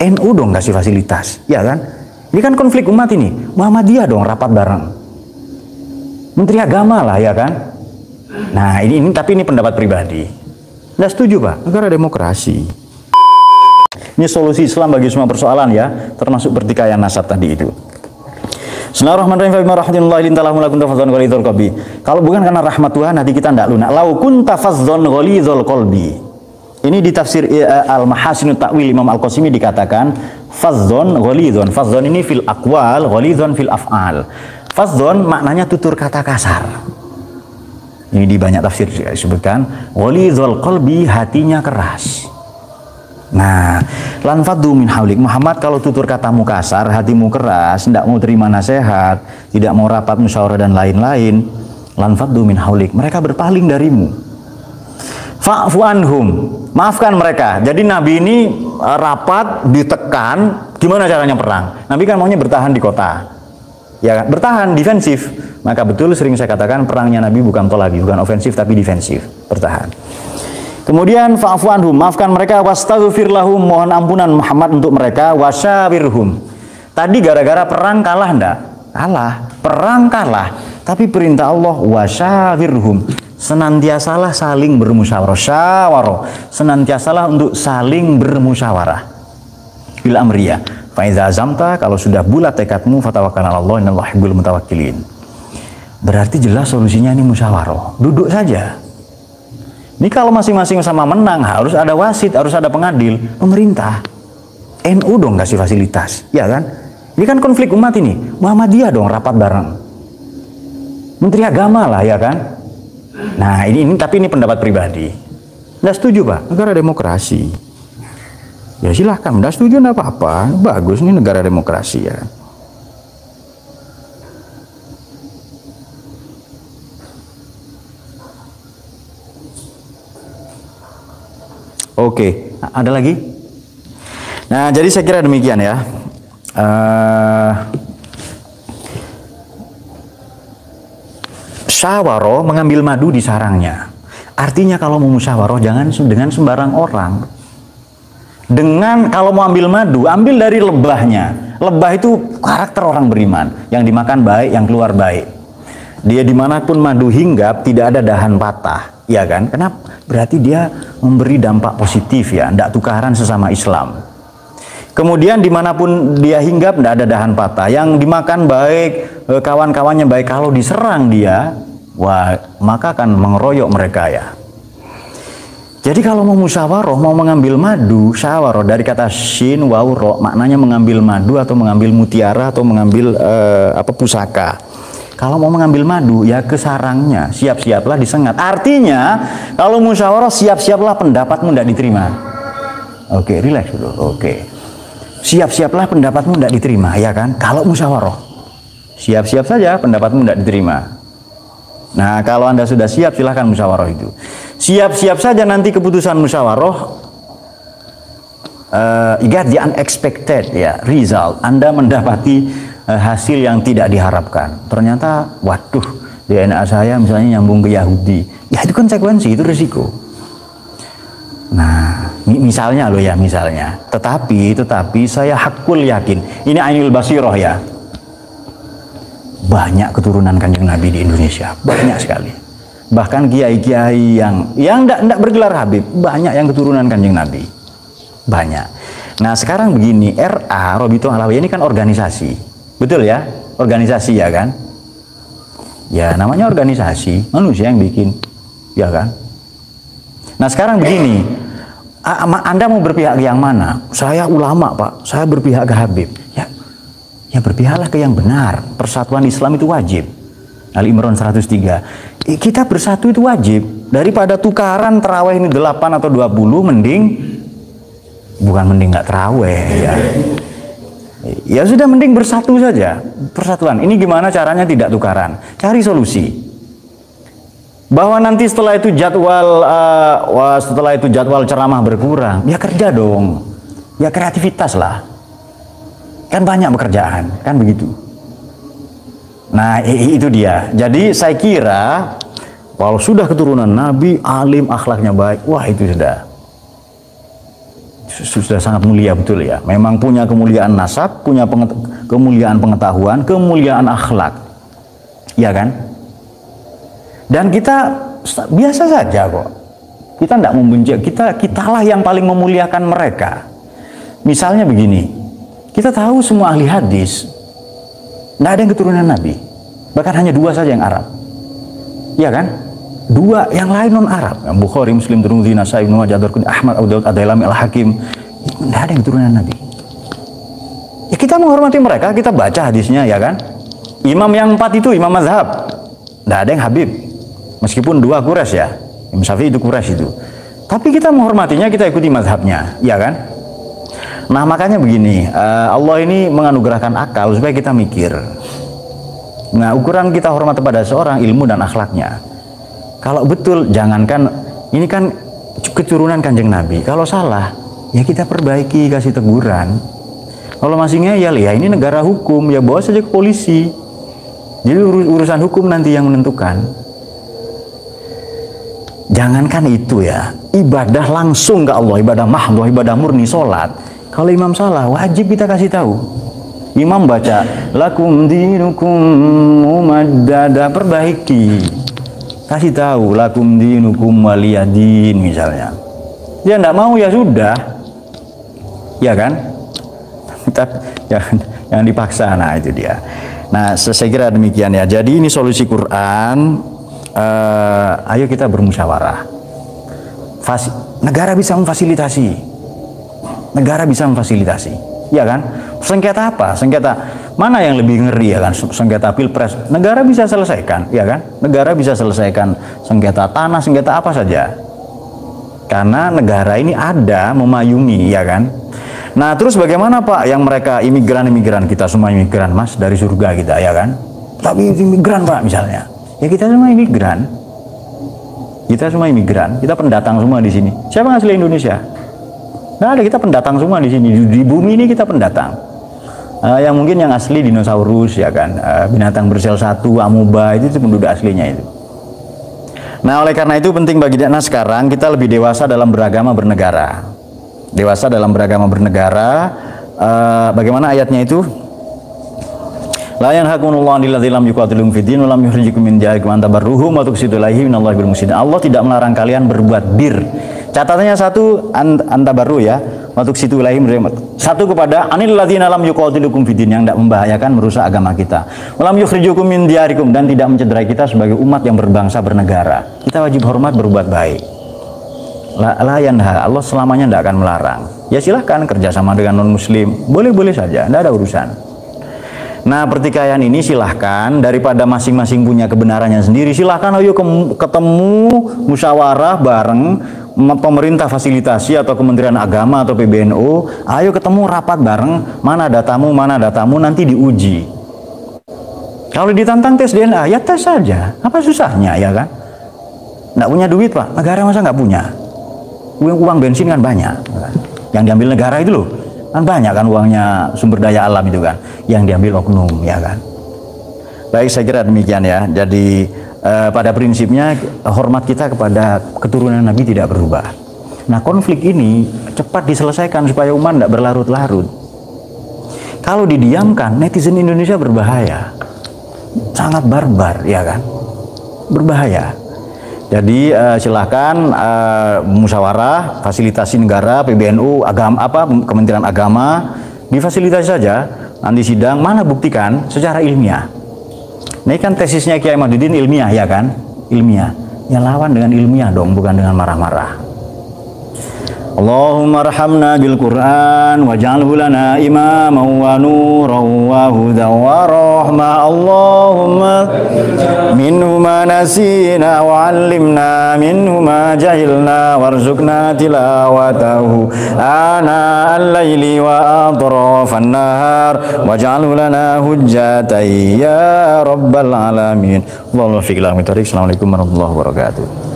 NU dong kasih fasilitas, ya kan? Ini kan konflik umat ini. Muhammadiyah dong rapat bareng. Menteri Agama lah, ya kan? Nah, tapi ini pendapat pribadi. Nggak setuju, Pak. Negara demokrasi. Ini solusi Islam bagi semua persoalan ya, termasuk pertikaian nasab tadi itu. Bismillahirrahmanirrahim. Kalau bukan karena rahmat Tuhan, hati kita tidak lunak. Lau kunta fazzon ghalidhul qalbi. Ini di tafsir Al-Mahasinut Ta'wil Imam Al-Qasimi dikatakan fazzon ghalidhun. Fazzon ini fil aqwal, ghalidhun fil af'al. Fazzon maknanya tutur kata kasar. Ini di banyak tafsir disebutkan ghalidhul qalbi, hatinya keras. Nah, lan faddu min haulik. Muhammad, kalau tutur katamu kasar, hatimu keras, tidak mau terima nasihat, tidak mau rapat musyawarah dan lain-lain, lan faddu min haulik, mereka berpaling darimu. Fa'fu anhum, maafkan mereka. Jadi Nabi ini rapat, ditekan, gimana caranya perang? Nabi kan maunya bertahan di kota, ya bertahan, defensif. Maka betul sering saya katakan perangnya Nabi bukan tolabi, bukan ofensif tapi defensif, bertahan. Kemudian fa'fu anhum, maafkan mereka, wastaghfir lahum, mohon ampunan Muhammad untuk mereka, wasyawirhum. Tadi gara-gara perang kalah enggak? Kalah, perang kalah. Tapi perintah Allah wasyawirhum, senantiasalah saling bermusyawarah, syawarah, senantiasalah untuk saling bermusyawarah. Bil amriyah, fa iza azamta, kalau sudah bulat tekadmu, fatawakkal 'ala Allah, innallaha yuhibbul mutawakkilin. Berarti jelas solusinya ini musyawarah. Duduk saja. Ini kalau masing-masing sama menang, harus ada wasit, harus ada pengadil. Pemerintah, NU dong kasih fasilitas, ya kan? Ini kan konflik umat ini. Muhammadiyah dong rapat bareng. Menteri Agama lah, ya kan? Nah, tapi ini pendapat pribadi. Nggak setuju, Pak. Negara demokrasi. Ya silahkan, nggak setuju nggak apa-apa. Bagus, ini negara demokrasi, ya. Oke, ada lagi? Nah, jadi saya kira demikian ya. Syawaroh, mengambil madu di sarangnya. Artinya kalau mau musyawaroh jangan dengan sembarang orang. Kalau mau ambil madu, ambil dari lebahnya. Lebah itu karakter orang beriman, yang dimakan baik, yang keluar baik. Dia dimanapun madu hinggap, tidak ada dahan patah, ya kan? Kenapa? Berarti dia memberi dampak positif, ya, tidak tukaran sesama Islam. Kemudian dimanapun dia hinggap, tidak ada dahan patah, yang dimakan baik, kawan-kawannya baik. Kalau diserang dia, wah, maka akan mengeroyok mereka, ya. Jadi kalau mau musyawarah, mau mengambil madu, syawarah dari kata shin waw ro, maknanya mengambil madu atau mengambil mutiara atau mengambil pusaka. Kalau mau mengambil madu, ya ke sarangnya, siap-siaplah disengat. Artinya, kalau musyawarah, siap-siaplah pendapatmu tidak diterima. Oke, relax dulu. Oke, siap-siaplah pendapatmu tidak diterima, ya kan? Kalau musyawarah, siap-siap saja pendapatmu tidak diterima. Nah, kalau Anda sudah siap, silahkan musyawarah itu. Siap-siap saja nanti keputusan musyawarah, you get the unexpected, ya, result. Anda mendapati hasil yang tidak diharapkan. Ternyata, waduh, DNA saya misalnya nyambung ke Yahudi. Ya itu konsekuensi, itu risiko. Nah, misalnya loh ya, misalnya. Tetapi saya hakul yakin. Ini ainul basiroh, ya. Banyak keturunan Kanjeng Nabi di Indonesia, banyak sekali. Bahkan kiai-kiai yang tidak bergelar Habib, banyak yang keturunan Kanjeng Nabi. Banyak. Nah, sekarang begini, RA, Robito Alawiyah ini kan organisasi. Betul ya, organisasi, ya kan? Ya namanya organisasi, manusia yang bikin, ya kan? Nah sekarang begini, Anda mau berpihak ke yang mana? Saya ulama, Pak, saya berpihak ke Habib. Ya berpihaklah ke yang benar. Persatuan Islam itu wajib. Ali Imran 103. Kita bersatu itu wajib. Daripada tukaran terawih ini 8 atau 20, mending nggak terawih, ya. Ya sudah, mending bersatu saja, persatuan. Ini gimana caranya tidak tukaran? Cari solusi. Bahwa nanti setelah itu jadwal ceramah berkurang, ya kerja dong, ya kreativitas lah. Kan banyak pekerjaan, kan begitu. Nah itu dia. Jadi saya kira kalau sudah keturunan Nabi, alim, akhlaknya baik, wah itu sudah sangat mulia betul ya. Memang punya kemuliaan nasab, punya kemuliaan pengetahuan, kemuliaan akhlak. Ya kan? Dan kita biasa saja kok. Kita tidak membenci, kitalah yang paling memuliakan mereka. Misalnya begini, kita tahu semua ahli hadis, tidak ada yang keturunan Nabi. Bahkan hanya 2 saja yang Arab. Ya kan? 2 yang lain non Arab. Bukhari, Muslim, Tirmidzi, Nasai, Ibnu Majah, Ahmad, Abu Daud, Ad-Dailami, Al-Hakim. Tidak ada yang keturunan Nabi. Ya kita menghormati mereka, kita baca hadisnya, ya kan? Imam yang 4 itu imam mazhab. Tidak ada yang Habib. Meskipun 2 Quraisy ya. Imam Syafi'i itu Quraisy itu. Tapi kita menghormatinya, kita ikuti mazhabnya, ya kan? Nah makanya begini, Allah ini menganugerahkan akal supaya kita mikir. Nah ukuran kita hormat kepada seorang ilmu dan akhlaknya. Kalau betul, jangankan ini kan keturunan Kanjeng Nabi. Kalau salah, ya kita perbaiki, kasih teguran. Kalau masih ngeyel, ya ini negara hukum, ya bawa saja ke polisi. Jadi urusan hukum nanti yang menentukan. Jangankan itu ya, ibadah langsung ke Allah, ibadah mahdhah, ibadah murni, sholat. Kalau imam salah, wajib kita kasih tahu. Imam baca, lakum dinukum umaddada, perbaiki. Kasih tahu, lakum dinukum waliyadin misalnya. Dia tidak mau, ya sudah. Ya kan? Jangan dipaksa, nah itu dia. Nah, saya kira demikian ya. Jadi ini solusi Quran. Ayo kita bermusyawarah. Negara bisa memfasilitasi. Negara bisa memfasilitasi. Ya kan? Sengketa apa? Sengketa mana yang lebih ngeri ya kan? Sengketa pilpres. Negara bisa selesaikan, ya kan? Negara bisa selesaikan sengketa tanah, sengketa apa saja. Karena negara ini ada memayungi, ya kan? Nah, terus bagaimana Pak yang mereka imigran kita semua imigran Mas dari surga kita, ya kan? Tapi imigran Pak misalnya. Ya kita semua imigran. Kita semua imigran, kita pendatang semua di sini. Siapa yang asli Indonesia? Nah, ada kita pendatang semua di sini. Di bumi ini kita pendatang. Yang mungkin yang asli dinosaurus ya kan, binatang bersel 1, amoeba itu penduduk aslinya itu. Nah, oleh karena itu penting bagi kita sekarang kita lebih dewasa dalam beragama bernegara. Dewasa dalam beragama bernegara. Bagaimana ayatnya itu? La yanhakumullahu 'anil ladzina lam yuqatilukum fid din wa lam yukhrijukum min diyarikum an tabarruhum wa tuqsitu ilaihim minallahi bil muhsinin. Allah tidak melarang kalian berbuat bir. Catatannya 1 antabarru ya. Wa tuqsitu ilaihim 1 kepada anil ladzina lam yuqatilukum fid din yang tidak membahayakan merusak agama kita. Wa lam yukhrijukum min diyarikum dan tidak mencederai kita sebagai umat yang berbangsa bernegara. Kita wajib hormat berbuat baik. La yanha, Allah selamanya tidak akan melarang. Ya silahkan kerjasama dengan non muslim, boleh-boleh saja, tidak ada urusan. Nah pertikaian ini silahkan, daripada masing-masing punya kebenarannya sendiri, silahkan ayo ketemu musyawarah bareng, pemerintah fasilitasi atau Kementerian Agama atau PBNU, ayo ketemu rapat bareng, mana datamu nanti diuji. Kalau ditantang tes DNA, ya tes saja, apa susahnya ya kan? Nggak punya duit Pak, negara masa nggak punya? Uang bensin kan banyak, yang diambil negara itu loh. Kan banyak kan uangnya, sumber daya alam itu kan yang diambil oknum, ya kan. Baik, saya kira demikian ya. Jadi pada prinsipnya hormat kita kepada keturunan Nabi tidak berubah. Nah konflik ini cepat diselesaikan supaya umat tidak berlarut-larut. Kalau didiamkan, netizen Indonesia berbahaya, sangat barbar, ya kan, berbahaya. Jadi silahkan musyawarah, fasilitasi negara, PBNU, Kementerian Agama, difasilitasi saja. Nanti sidang, mana buktikan secara ilmiah. Ini kan tesisnya Kiai Ahmaduddin ilmiah ya kan? Ilmiah. Ya lawan dengan ilmiah dong, bukan dengan marah-marah. Allahumma arhamna bil Qur'an waj'alhu lana imaman wa nuran wa hudan wa rahmah. Allahumma minhu ma nasina wa 'allimna minhu ma jahilna warzuqna tilawatahu ana al-laili wa atrafan nahar waj'alhu lana hujjatan ya rabbal alamin. Wallahu fiqh. Assalamualaikum warahmatullahi wabarakatuh.